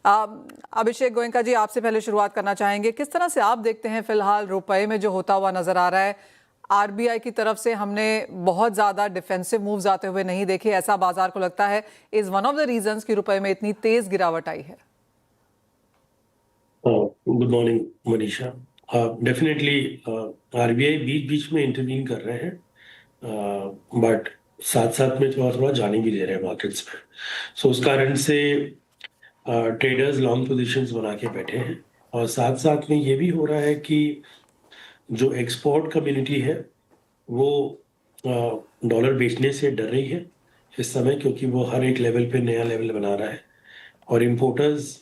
अभिषेक गोयनका जी, आपसे पहले शुरुआत करना चाहेंगे, किस तरह से आप देखते हैं फिलहाल रुपए में जो होता हुआ नजर आ रहा है? आरबीआई की तरफ से हमने बहुत ज्यादा डिफेंसिव मूव्स आते हुए नहीं देखे, ऐसा बाजार को लगता है is one of the reasons कि रुपए में इतनी तेज गिरावट आई है। Good morning Manisha. Definitely RBI बीच बीच में इंटरवीन कर रहे हैं, बट साथ साथ में थोड़ा थोड़ा जाने भी दे रहे हैं मार्केट्स में। सो उस कारण से ट्रेडर्स लॉन्ग पोजीशंस बना के बैठे हैं, और साथ साथ में ये भी हो रहा है कि जो एक्सपोर्ट कम्युनिटी है वो डॉलर बेचने से डर रही है इस समय, क्योंकि वो हर एक लेवल पे नया लेवल बना रहा है और इम्पोर्टर्स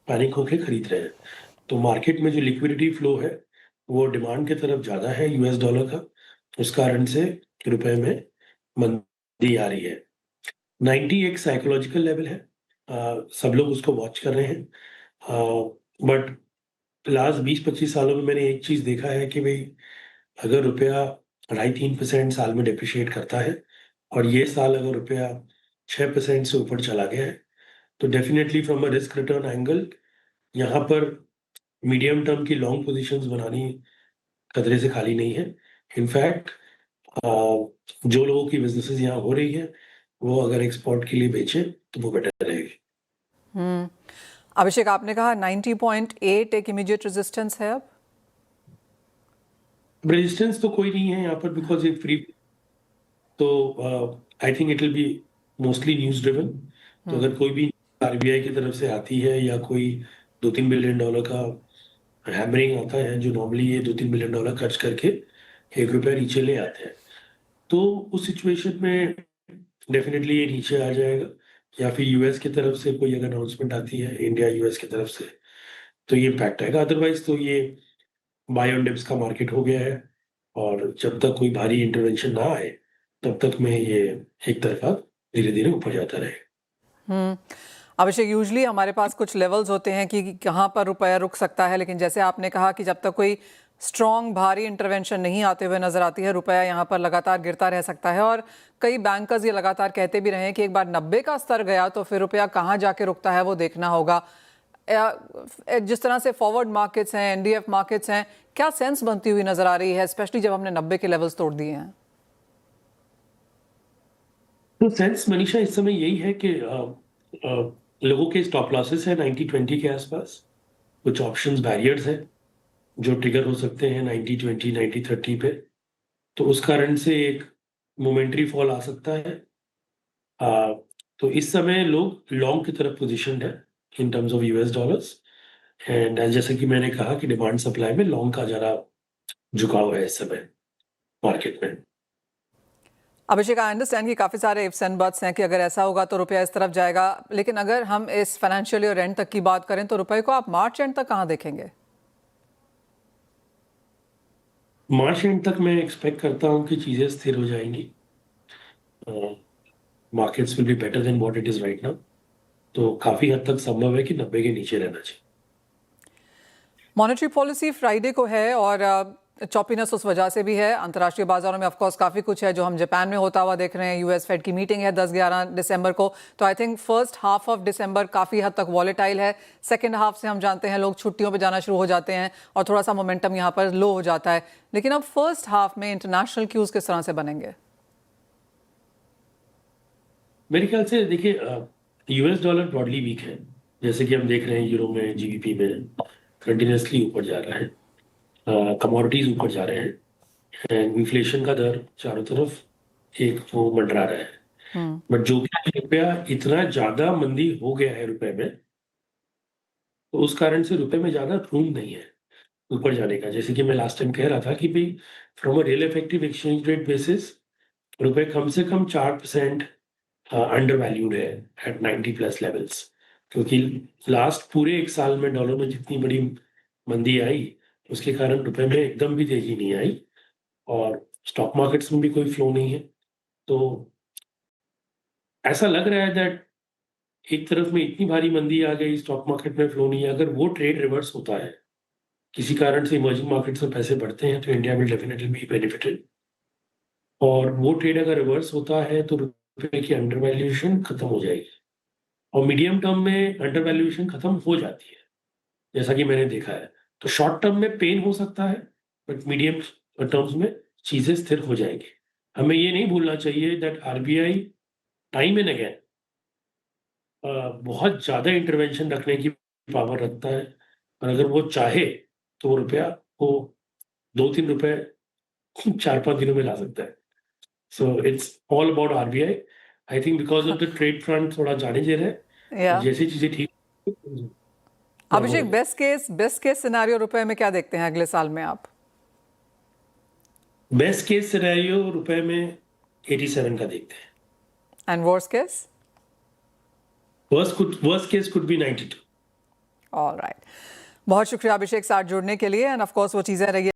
पैनिक होकर खरीद रहे हैं। तो मार्केट में जो लिक्विडिटी फ्लो है वो डिमांड की तरफ ज़्यादा है यूएस डॉलर का, उस कारण से रुपए में मंदी आ रही है। 90 एक साइकोलॉजिकल लेवल है, सब लोग उसको वॉच कर रहे हैं, बट लास्ट 20-25 सालों में मैंने एक चीज़ देखा है कि भाई अगर रुपया 2.5-3% साल में डिप्रिशिएट करता है, और ये साल अगर रुपया 6% से ऊपर चला गया है, तो definitely from a risk return angle यहाँ पर मीडियम टर्म की लॉन्ग पोजीशंस बनानी खतरे से खाली नहीं है। इनफैक्ट जो लोगों की बिजनेसेस यहाँ हो रही है वो अगर एक्सपोर्ट के लिए बेचे तो वो बेटर रहेगी। अभिषेक, आपने कहा 90.8 एक इमीडिएट रेजिस्टेंस है अब? रेजिस्टेंस तो कोई नहीं है यहाँ पर, बिकॉज ये फ्री, तो I think it will be mostly news driven. तो अगर कोई भी आरबीआई की तरफ से आती है या कोई $2-3 बिलियन का हैमरिंग आता है, जो नॉर्मली ये $2-3 बिलियन खर्च करके ₹1 नीचे ले आते हैं, तो उस सिचुएशन में डेफिनेटली ये नीचे आ जाएगा। या फिर यूएस की तरफ से कोई अगर अनाउंसमेंट आती है इंडिया यूएस की तरफ से, तो ये इम्पैक्ट आएगा। अदरवाइज तो ये बाय ऑन डिप्स का मार्केट हो गया है, और जब तक कोई भारी इंटरवेंशन ना आए तब तक में ये एक तरफा धीरे धीरे ऊपर जाता रहे। अभिषेक, यूजली हमारे पास कुछ लेवल्स होते हैं कि कहाँ पर रुपया रुक सकता है, लेकिन जैसे आपने कहा कि जब तक कोई स्ट्रॉन्ग भारी इंटरवेंशन नहीं आते हुए नजर आती है, रुपया यहाँ पर लगातार गिरता रह सकता है। और कई बैंकर्स ये लगातार कहते भी रहे हैं कि एक बार 90 का स्तर गया तो फिर रुपया कहाँ जाके रुकता है वो देखना होगा। जिस तरह से फॉरवर्ड मार्केट्स हैं, एनडीएफ मार्केट्स हैं, क्या सेंस बनती हुई नजर आ रही है, स्पेशली जब हमने 90 के लेवल्स तोड़ दिए हैं? तो सेंस मनीषा इस समय यही है कि लोगों के स्टॉप लॉसेस है 90-20 के आसपास, कुछ ऑप्शंस बैरियर्स है जो ट्रिगर हो सकते हैं 90-20 90-30 पे, तो उस कारण से एक मोमेंटरी फॉल आ सकता है। तो इस समय लोग लॉन्ग की तरफ पोजीशन है in terms of US dollars, and जैसे कि मैंने कहा कि डिमांड सप्लाई में लॉन्ग का जरा झुकाव है इस समय मार्केट में। अभिषेक, आई अंडरस्टैंड कि काफ़ी सारे इफ्स एंड बट्स हैं कि अगर ऐसा होगा तो रुपया इस तरफ जाएगा, लेकिन अगर हम इस फाइनेंशियल ईयर एंड तक की बात करें तो रुपए को आप मार्च एंड तक कहाँ देखेंगे? मार्च एंड तक मैं एक्सपेक्ट करता हूँ कि चीज़ें स्थिर हो जाएंगी, markets will be better than what it is right now, तो काफ़ी हद तक संभव है कि 90 के नीचे रहना चाहिए। मॉनेटरी पॉलिसी फ्राइडे को है और चॉपीनेस उस वजह से भी है। अंतर्राष्ट्रीय बाजारों में ऑफकोर्स काफ़ी कुछ है जो हम जापान में होता हुआ देख रहे हैं। यूएस फेड की मीटिंग है 10-11 दिसंबर को, तो I think first half of December काफ़ी हद तक वॉलेटाइल है। सेकेंड हाफ से हम जानते हैं लोग छुट्टियों पर जाना शुरू हो जाते हैं और थोड़ा सा मोमेंटम यहाँ पर लो हो जाता है। लेकिन अब फर्स्ट हाफ में इंटरनेशनल क्यूज किस तरह से बनेंगे? मेरे ख्याल से देखिए, यूएस डॉलर ब्रॉडली वीक है, जैसे कि हम देख रहे हैं यूरो में जीबीपी में कंटिन्यूसली ऊपर जा रहा है, कमोडिटीज ऊपर जा रहे हैं, एंड इन्फ्लेशन का दर चारों तरफ एक वो मंडरा रहा है। बट जो कि रुपया इतना ज्यादा मंदी हो गया है रुपए में, तो उस कारण से रुपए में ज्यादा रूम नहीं है ऊपर जाने का। जैसे कि मैं लास्ट टाइम कह रहा था कि भाई from a real effective exchange rate basis रुपए कम से कम 4% अंडर वैल्यूड है एट 90 प्लस लेवल्स, क्योंकि लास्ट पूरे एक साल में डॉलर में जितनी बड़ी मंदी आई उसके कारण रुपए में एकदम भी तेजी नहीं आई, और स्टॉक मार्केट्स में भी कोई फ्लो नहीं है। तो ऐसा लग रहा है दैट एक तरफ में इतनी भारी मंदी आ गई, स्टॉक मार्केट में फ्लो नहीं है, अगर वो ट्रेड रिवर्स होता है किसी कारण से, इमर्जिंग मार्केट्स में पैसे बढ़ते हैं, तो India will definitely be benefited. और वो ट्रेड अगर रिवर्स होता है तो रुपए की अंडर वैल्यूएशन खत्म हो जाएगी, और मीडियम टर्म में अंडर वैल्यूएशन खत्म हो जाती है, जैसा कि मैंने देखा है। तो शॉर्ट टर्म में पेन हो सकता है, बट मीडियम टर्म्स में चीजें स्थिर हो जाएंगी। हमें ये नहीं भूलना चाहिए that RBI time and again बहुत ज्यादा इंटरवेंशन रखने की पावर रखता है, और अगर वो चाहे तो वो रुपया को 2-3 रुपए 4-5 दिनों में ला सकता है। So it's all about RBI. I think because of the trade front थोड़ा जाने दे रहे हैं, या जैसी चीजें ठीक अभिषेक, बेस्ट केस सिनेरियो रुपए में क्या देखते हैं अगले साल में आप? बेस्ट केस सिनेरियो रुपए में 87 का देखते हैं। And worst case? Worst case could be 92। Alright, बहुत शुक्रिया अभिषेक साथ जुड़ने के लिए। एंड ऑफ कोर्स वो चीज़ें रही